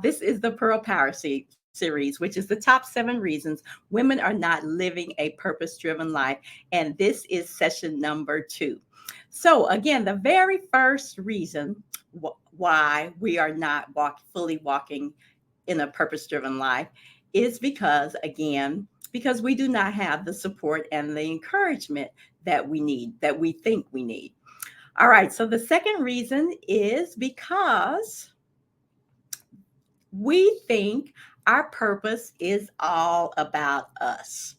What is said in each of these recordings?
This is the Pearl Power series, which is the top 7 reasons women are not living a purpose driven life. And this is session number 2. So, again, the very first reason why we are not fully walking in a purpose driven life is because, again, because we do not have the support and the encouragement that we need, that we think we need. All right. So the second reason is because we think our purpose is all about us.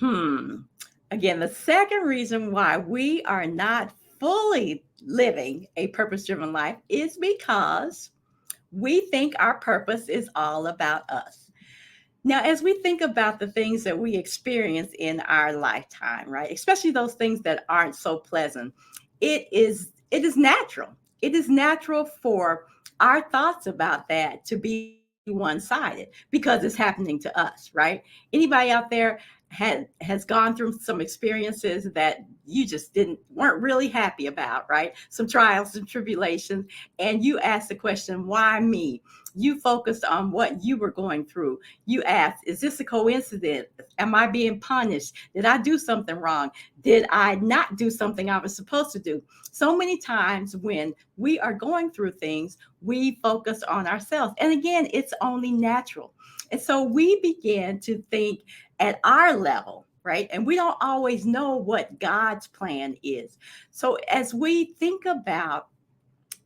Again, the second reason why we are not fully living a purpose driven life is because we think our purpose is all about us. Now, as we think about the things that we experience in our lifetime, right, especially those things that aren't so pleasant, it is natural. It is natural for our thoughts about that to be one-sided because it's happening to us, right? Anybody out there has gone through some experiences that you just weren't really happy about, right? Some trials and tribulations, and you asked the question, why me? You focused on what you were going through. You asked, is this a coincidence? Am I being punished? Did I do something wrong? Did I not do something I was supposed to do? So many times when we are going through things, we focus on ourselves. And again, it's only natural. And so we begin to think at our level, right? And we don't always know what God's plan is. So as we think about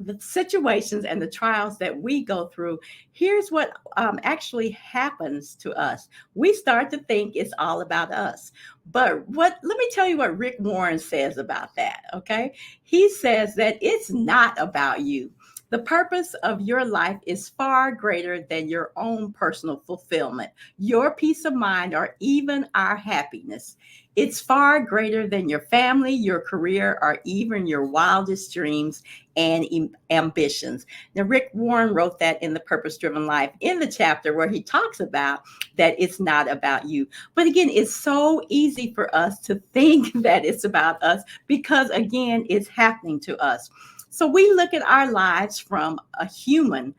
the situations and the trials that we go through, here's what actually happens to us. We start to think it's all about us. But let me tell you what Rick Warren says about that, okay? He says that it's not about you. The purpose of your life is far greater than your own personal fulfillment, your peace of mind, or even our happiness. It's far greater than your family, your career, or even your wildest dreams and ambitions. Now, Rick Warren wrote that in The Purpose Driven Life in the chapter where he talks about that it's not about you. But again, it's so easy for us to think that it's about us because, again, it's happening to us. So we look at our lives from a human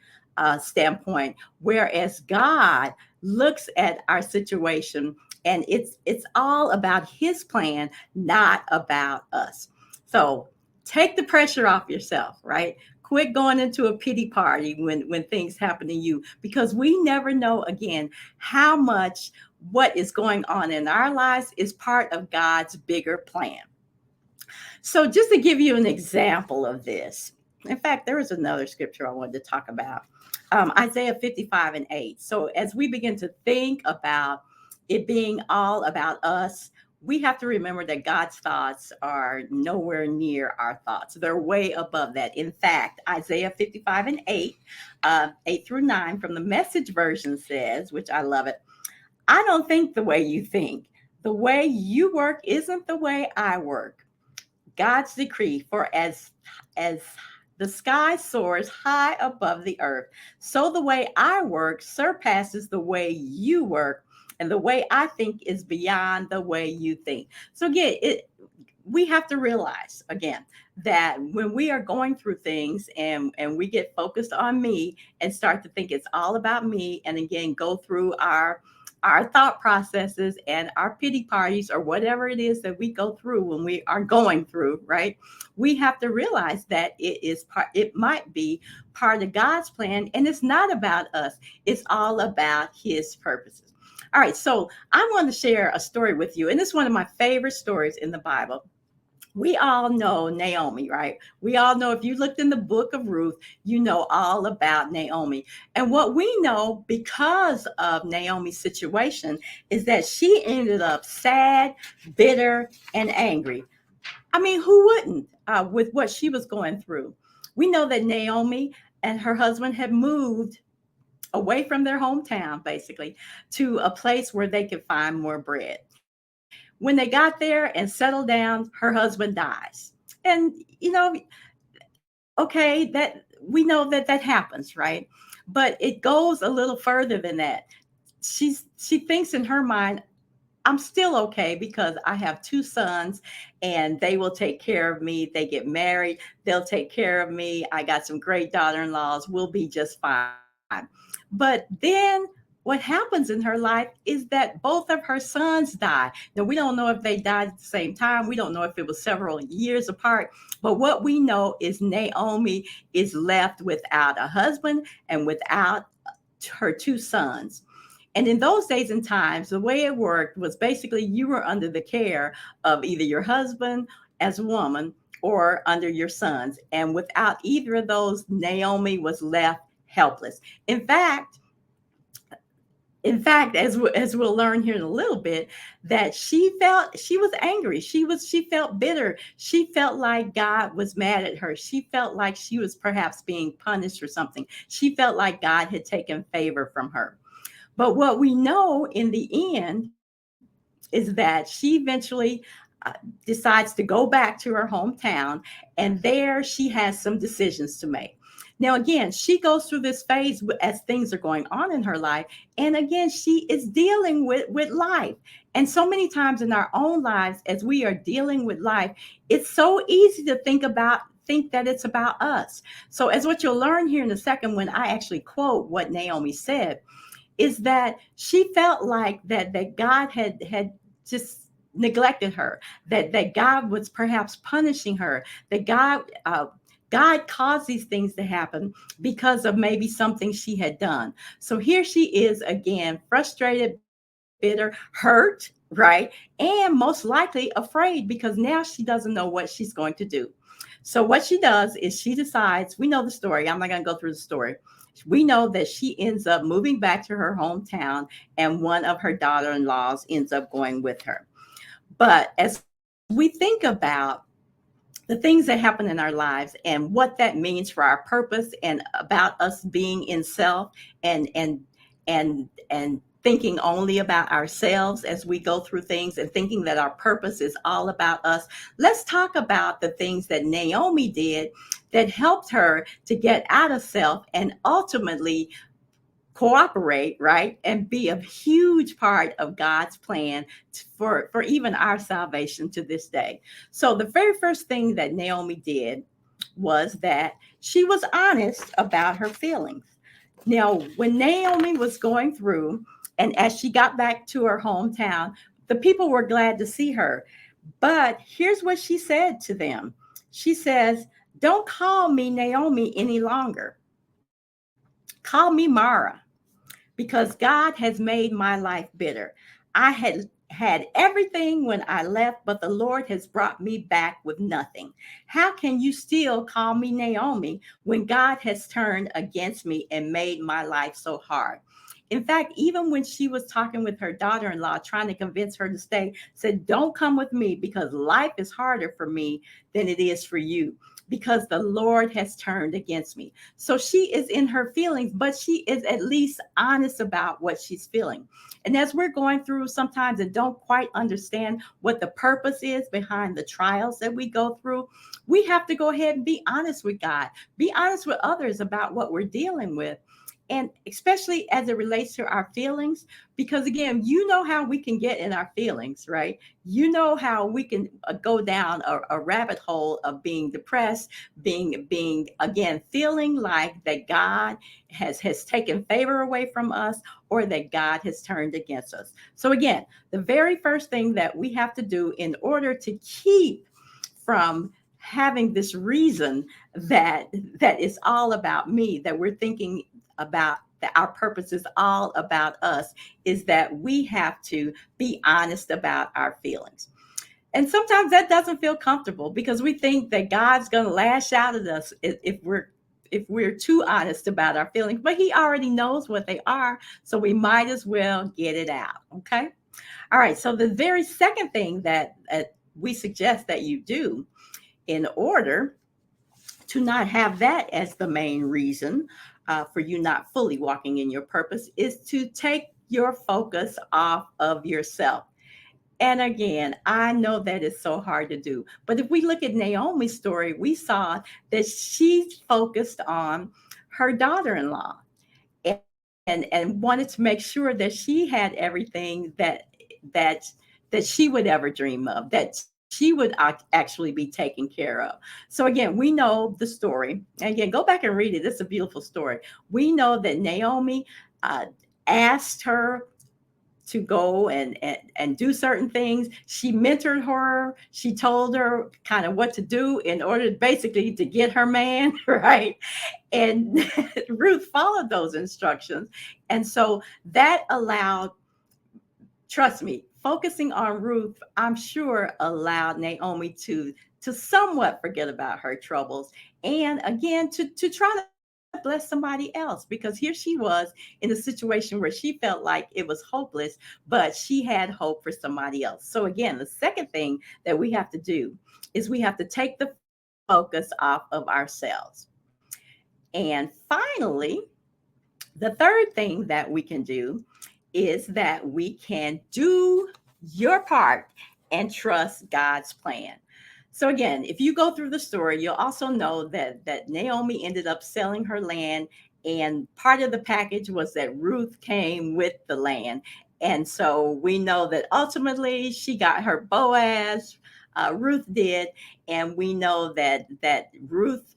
standpoint, whereas God looks at our situation and it's all about his plan, not about us. So take the pressure off yourself, right? Quit going into a pity party when things happen to you, because we never know, again, how much what is going on in our lives is part of God's bigger plan. So just to give you an example of this, in fact, there was another scripture I wanted to talk about, Isaiah 55:8. So as we begin to think about it being all about us, we have to remember that God's thoughts are nowhere near our thoughts. They're way above that. In fact, Isaiah 55:8, 8-9 from the Message version says, which I love it, I don't think the way you think. The way you work isn't the way I work. God's decree, for as the sky soars high above the earth, so the way I work surpasses the way you work, and the way I think is beyond the way you think. So again, we have to realize again that when we are going through things and we get focused on me and start to think it's all about me, and again go through our thought processes and our pity parties or whatever it is that we go through when we are going through, right? We have to realize that it might be part of God's plan, and it's not about us. It's all about his purposes. All right, so I want to share a story with you, and it's one of my favorite stories in the Bible. We all know Naomi, right? We all know, if you looked in the book of Ruth, you know all about Naomi. And what we know because of Naomi's situation is that she ended up sad, bitter, and angry. I mean, who wouldn't with what she was going through? We know that Naomi and her husband had moved away from their hometown, basically, to a place where they could find more bread. When they got there and settled down, her husband dies. And, okay, that we know that that happens, right? But it goes a little further than that. She thinks in her mind, I'm still okay because I have 2 sons and they will take care of me. They get married, they'll take care of me. I got some great daughter-in-laws. We'll be just fine. But then what happens in her life is that both of her sons die. Now, we don't know if they died at the same time. We don't know if it was several years apart. But what we know is Naomi is left without a husband and without her two sons. And in those days and times, the way it worked was basically you were under the care of either your husband as a woman or under your sons. And without either of those, Naomi was left helpless. In fact, as we'll learn here in a little bit, that she was angry. She felt bitter. She felt like God was mad at her. She felt like she was perhaps being punished for something. She felt like God had taken favor from her. But what we know in the end is that she eventually decides to go back to her hometown, and there she has some decisions to make. Now, again, she goes through this phase as things are going on in her life. And again, she is dealing with life. And so many times in our own lives, as we are dealing with life, it's so easy to think that it's about us. So, as what you'll learn here in a second, when I actually quote what Naomi said, is that she felt like that God had just neglected her, that God was perhaps punishing her, that God caused these things to happen because of maybe something she had done. So here she is again, frustrated, bitter, hurt, right? And most likely afraid because now she doesn't know what she's going to do. So what she does is she decides, we know the story. I'm not going to go through the story. We know that she ends up moving back to her hometown, and one of her daughter-in-laws ends up going with her. But as we think about the things that happen in our lives and what that means for our purpose and about us being in self and thinking only about ourselves as we go through things and thinking that our purpose is all about us, let's talk about the things that Naomi did that helped her to get out of self and ultimately cooperate, right, and be a huge part of God's plan for even our salvation to this day. So the very first thing that Naomi did was that she was honest about her feelings. Now, when Naomi was going through, and as she got back to her hometown, the people were glad to see her. But here's what she said to them. She says, "Don't call me Naomi any longer. Call me Mara, because God has made my life bitter. I had everything when I left, but the Lord has brought me back with nothing. How can you still call me Naomi when God has turned against me and made my life so hard?" In fact, even when she was talking with her daughter-in-law, trying to convince her to stay, said, "Don't come with me because life is harder for me than it is for you, because the Lord has turned against me." So she is in her feelings, but she is at least honest about what she's feeling. And as we're going through sometimes and don't quite understand what the purpose is behind the trials that we go through, we have to go ahead and be honest with God, be honest with others about what we're dealing with. And especially as it relates to our feelings, because again, you know how we can get in our feelings, right? You know how we can go down a rabbit hole of being depressed, being again feeling like that God has taken favor away from us, or that God has turned against us. So again, the very first thing that we have to do in order to keep from having this reason that is all about me, that we're thinking about that our purpose is all about us, is that we have to be honest about our feelings. And sometimes that doesn't feel comfortable because we think that God's going to lash out at us if we're too honest about our feelings, but he already knows what they are, so we might as well get it out. Okay. All right. So the very second thing that we suggest that you do in order to not have that as the main reason for you not fully walking in your purpose is to take your focus off of yourself. And again, I know that is so hard to do. But if we look at Naomi's story, we saw that she focused on her daughter-in-law and wanted to make sure that she had everything that she would ever dream of, that she she would actually be taken care of. So again, we know the story. And again, go back and read it. It's a beautiful story. We know that Naomi uh, asked her to go and do certain things. She mentored her. She told her kind of what to do in order basically to get her man, right? And Ruth followed those instructions. And so that allowed, trust me, focusing on Ruth, I'm sure allowed Naomi to somewhat forget about her troubles and again to try to bless somebody else, because here she was in a situation where she felt like it was hopeless, but she had hope for somebody else. So again, the second thing that we have to do is we have to take the focus off of ourselves. And finally, the third thing that we can do is that we can do your part and trust God's plan. So again, if you go through the story, you'll also know that Naomi ended up selling her land, and part of the package was that Ruth came with the land. And so we know that ultimately she got her Boaz, Ruth did, and we know that Ruth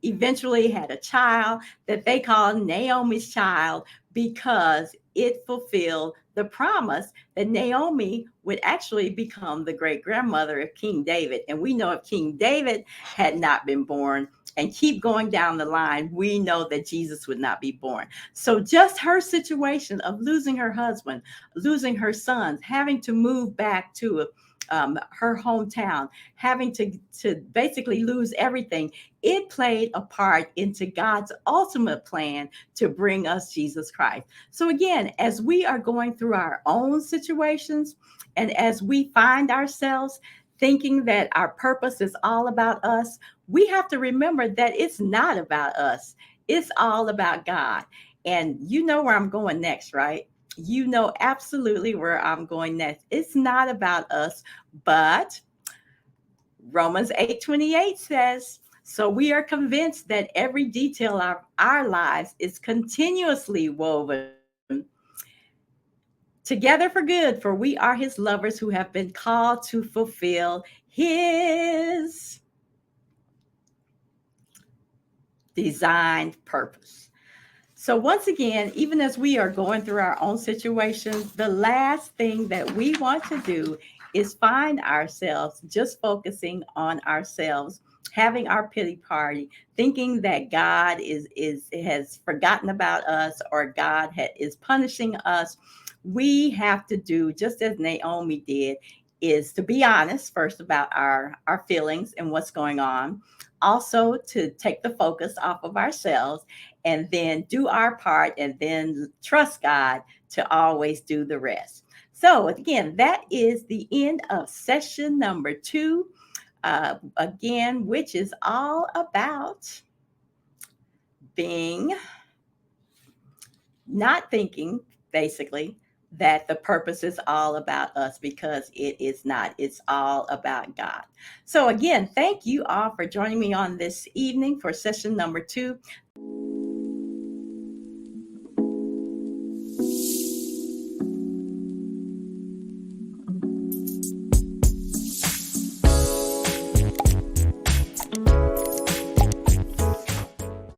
eventually had a child that they called Naomi's child because it fulfilled the promise that Naomi would actually become the great grandmother of King David. And we know if King David had not been born, and keep going down the line, we know that Jesus would not be born. So just her situation of losing her husband, losing her sons, having to move back to her hometown, having to basically lose everything, it played a part into God's ultimate plan to bring us Jesus Christ. So again, as we are going through our own situations and as we find ourselves thinking that our purpose is all about us, we have to remember that it's not about us. It's all about God. And you know where I'm going next, right? You know absolutely where I'm going next. It's not about us, but Romans 8:28 says, so we are convinced that every detail of our lives is continuously woven together for good, for we are his lovers who have been called to fulfill his designed purpose. So, once again, even as we are going through our own situations, the last thing that we want to do is find ourselves just focusing on ourselves, having our pity party, thinking that God is has forgotten about us or God is punishing us. We have to do just as Naomi did, is to be honest first about our feelings and what's going on, also to take the focus off of ourselves, and then do our part, and then trust God to always do the rest. So, again, that is the end of session number 2, again, which is all about being not thinking, basically, that the purpose is all about us, because it is not. It's all about God. So, again, thank you all for joining me on this evening for session number 2.